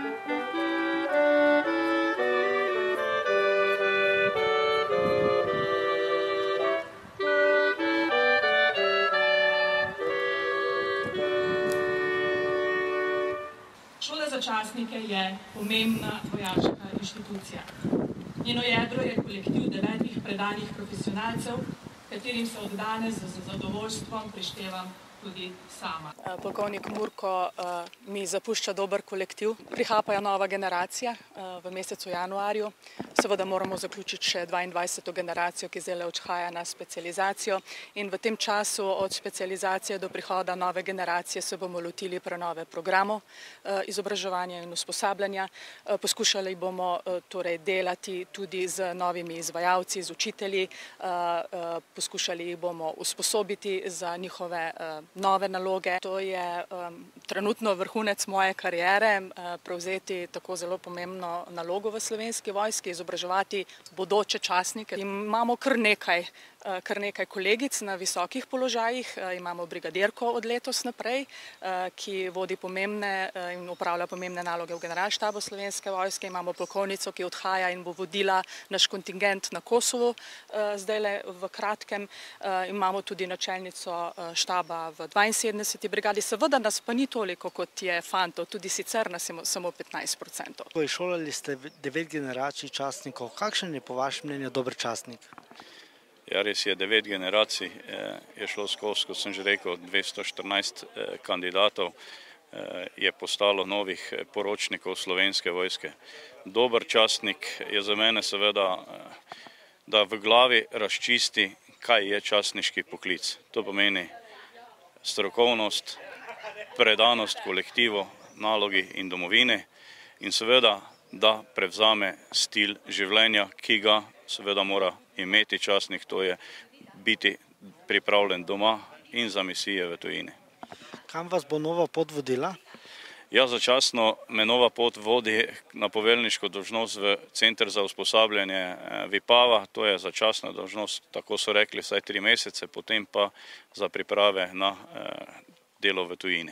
Šola za častnike je pomembna vojaška inštitucija. Njeno jedro je kolektiv 9 predanih profesionalcev, katerim se od danes z zadovoljstvom prištevam tudi sama. Polkovnik Murko mi zapušča dober kolektiv. Prihaja nova generacija v mesecu januarju. Seveda moramo zaključiti še 22. generacijo, ki zdaj odhaja na specializacijo. In v tem času od specializacije do prihoda nove generacije se bomo lotili prenove programov izobraževanja in usposabljanja. Poskušali bomo torej delati tudi z novimi izvajalci, z učitelji. Poskušali jih bomo usposobiti za njihove nove naloge. To je trenutno vrhunec moje kariere, prevzeti tako zelo pomembno nalogo v Slovenski vojski, izobraževati bodoče častnike. Imamo kar nekaj kolegic na visokih položajih. Imamo brigadirko od letos naprej, ki vodi pomembne in upravlja pomembne naloge v Generalštabu Slovenske vojske. Imamo polkovnico, ki odhaja in bo vodila naš kontingent na Kosovu zdajle v kratkem. Imamo tudi načelnico štaba v 72. brigadi. Seveda nas pa ni toliko, kot je fantov, tudi sicer nas je samo 15%. Šolali ste 9 generacij častnikov. Kakšen je po vašem mnenju dober častnik? Ja, res je, 9 generacij je šlo skozi, kot sem že rekel, 214 kandidatov je postalo novih poročnikov Slovenske vojske. Dober častnik je za mene seveda, da v glavi razčisti, kaj je častniški poklic. To pomeni strokovnost, predanost kolektivu, nalogi in domovini in seveda, da prevzame stil življenja, ki ga seveda mora imeti častnik, to je biti pripravljen doma in za misije v tujini. Kam vas bo nova pot vodila? Ja, začasno me nova pot vodi na poveljniško dolžnost v Center za usposabljanje Vipava. To je začasna dolžnost, tako so rekli, vsaj 3 mesece, potem pa za priprave na delo v tujini.